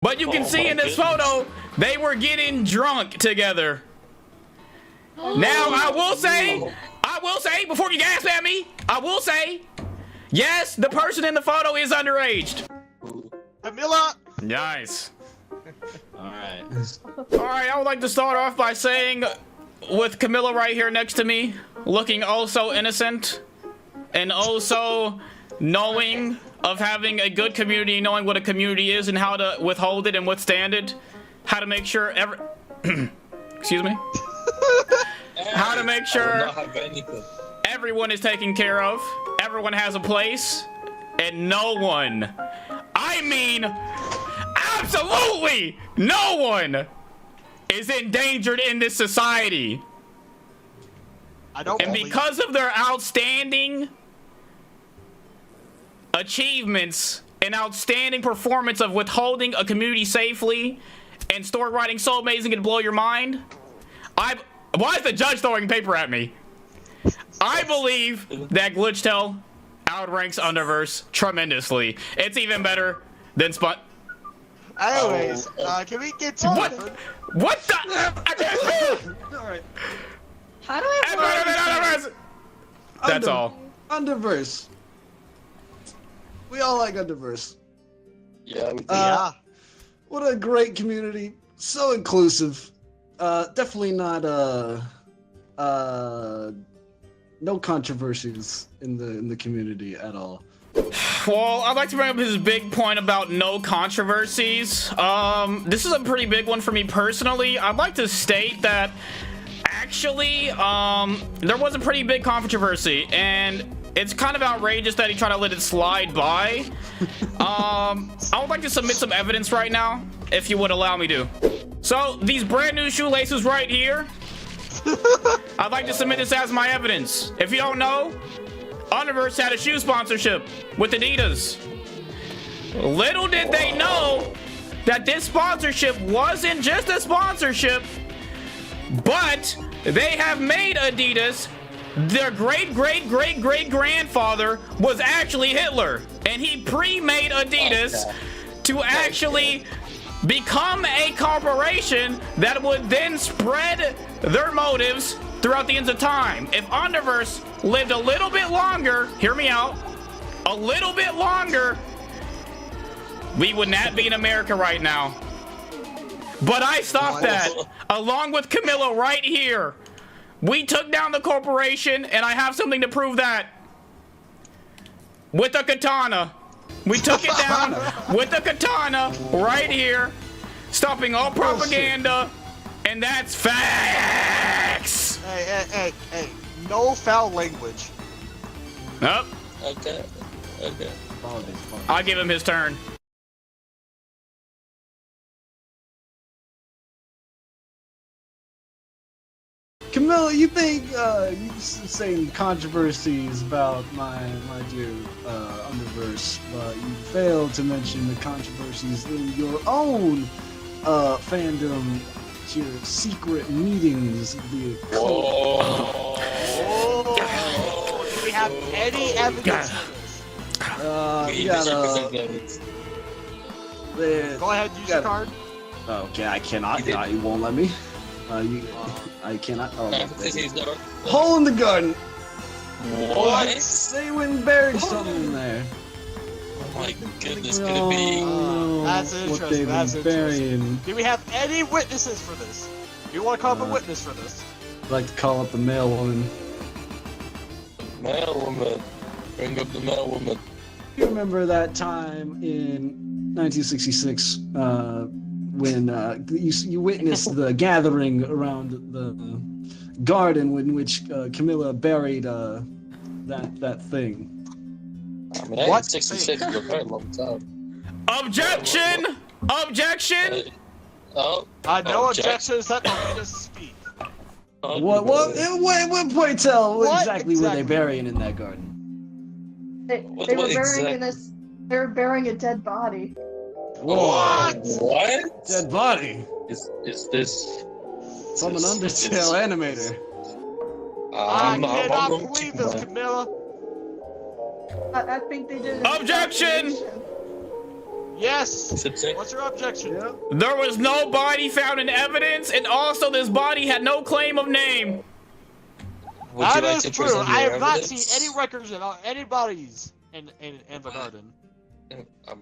But you can see in this photo, they were getting drunk together. Now, I will say, before you gasp at me, I will say, yes, the person in the photo is underage. Camila! Nice. Alright. Alright, I would like to start off by saying, with Camila right here next to me, looking oh so innocent, and oh so knowing of having a good community, knowing what a community is and how to withhold it and withstand it, how to make sure excuse me, how to make sure everyone is taken care of, everyone has a place, and no one, I mean absolutely no one, is endangered in this society. And because of their outstanding achievements and outstanding performance of withholding a community safely and story writing so amazing it'd blow your mind, why is the judge throwing paper at me? I believe that Glitchtale outranks Underverse tremendously. It's even better than Anyways, can we get to what the? I can't. Alright. How do I That's all. Underverse. We all like Underverse. Yeah, we do. yeah. What a great community. So inclusive. Definitely not no controversies in the community at all. Well, I'd like to bring up his big point about no controversies. This is a pretty big one for me personally. I'd like to state that actually, there was a pretty big controversy, and it's kind of outrageous that he tried to let it slide by. I would like to submit some evidence right now, if you would allow me to. So, these brand new shoelaces right here, I'd like to submit this as my evidence. If you don't know, Underverse had a shoe sponsorship with Adidas. Little did they know that this sponsorship wasn't just a sponsorship, but they have made Adidas. Their great-great-great-great-grandfather was actually Hitler, and he pre-made Adidas to actually become a corporation that would then spread their motives throughout the ends of time. If Underverse lived a little bit longer, hear me out, a little bit longer, we would not be in America right now. But I stopped that, along with Camila right here. We took down the corporation, and I have something to prove that. With a katana. We took it down with a katana right here, stopping all propaganda, and that's facts. Hey, no foul language. Nope. Okay. I'll give him his turn. Camila, you think you saying controversies about my dear Underverse, but you failed to mention the controversies in your own fandom, your secret meetings. Oh, do we have any evidence for this? Go ahead, use your card. Okay, I cannot. You won't let me. I cannot. Oh, hole in the garden. What? They went and buried something in there. Oh my goodness, could it be? That's interesting. That's burying. Do we have any witnesses for this? Do you want to call up a witness for this? I'd like to call up the mail woman. Mail woman. Bring up the mail woman. You remember that time in 1966 when you witnessed the gathering around the garden in which Camila buried that thing? I mean, what? 66 was a very long time. Objection! Objection! Oh. No objections. Let the witness speak. What point tell exactly were they burying in that garden? They were burying in this. They were burying a dead body. What? What? Dead body? Is this from an Undertale animator? I cannot believe this, Camila. I think they did. Objection! Yes. Subject. What's your objection? Yep. There was no body found in evidence, and also this body had no claim of name. Would you That like is to true. present I your have not evidence? seen any records about any bodies in the garden.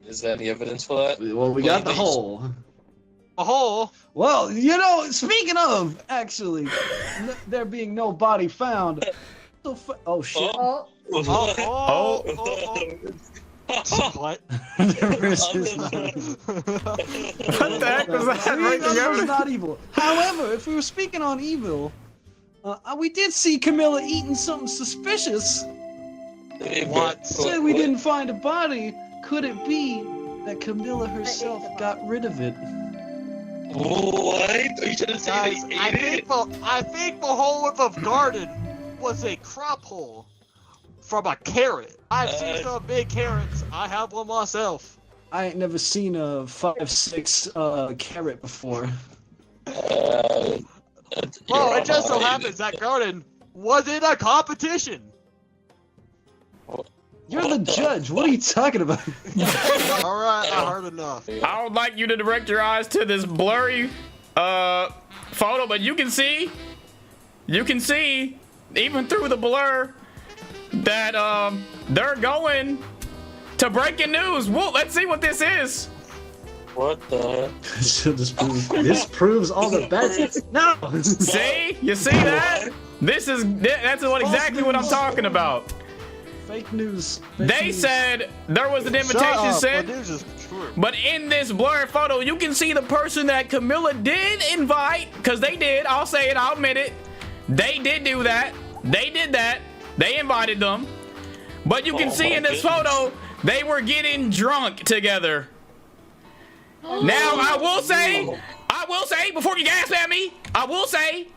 Is there any evidence for that? Well, we got the hole. A hole. Well, you know, speaking of, actually, there being no body found. Oh shit! Oh, What? Underverse is not evil. What the heck was that? See, Right Underverse together? is not evil. However, if we were speaking on evil, we did see Camila eating something suspicious. What? Said we didn't find a body. Could it be that Camila herself got rid of it? What? Are you trying to say Guys, they I ate it? think the hole in the garden was a crop hole from a carrot. I've seen some big carrots. I have one myself. I ain't never seen a 5'6" carrot before. Well, it just so happens that garden was in a competition. You're the judge. What are you talking about? Alright, I heard enough. I would like you to direct your eyes to this blurry photo, but you can see even through the blur that they're going to breaking news. Well, let's see what this is. What the heck? This proves all the bad stuff. No. See? You see that? That's what exactly what I'm talking about. Fake news. They said there was an invitation sent, The news is true. but in this blurred photo, you can see the person that Camila did invite, because they did. I'll say it. I'll admit it. They did do that. They did that. They invited them. But you can see in this photo, they were getting drunk together. Now, I will say, before you gasp at me, I will say,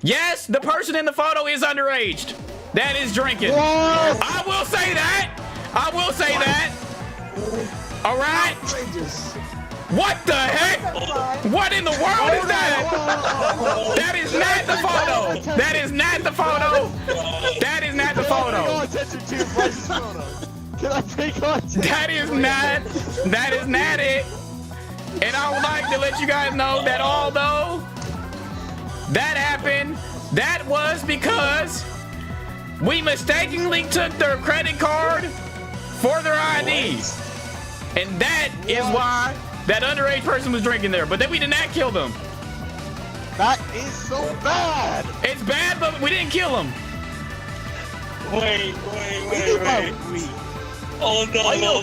yes, the person in the photo is underage. That is drinking. I will say that. I will say that. All right. What the heck? What in the world is that? That is not the photo. That is not the photo. That is not the photo. Can I take on attention? That is not it. And I would like to let you guys know that although that happened, that was because we mistakenly took their credit card for their IDs. And that is why that underage person was drinking there. But then we did not kill them. That is so bad. It's bad, but we didn't kill them. Wait. Oh no.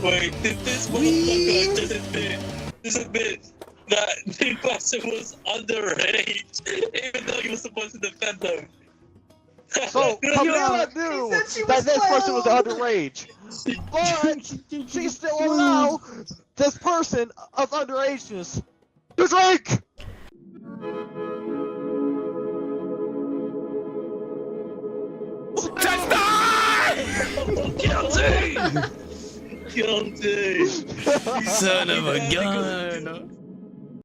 Wait. Did this motherfucker just admit that the person was underage, even though he was supposed to defend them? So Camila knew She said she that was this person was 12. underage, but she still allowed this person of underageness to drink. Guilty! Son of a gun.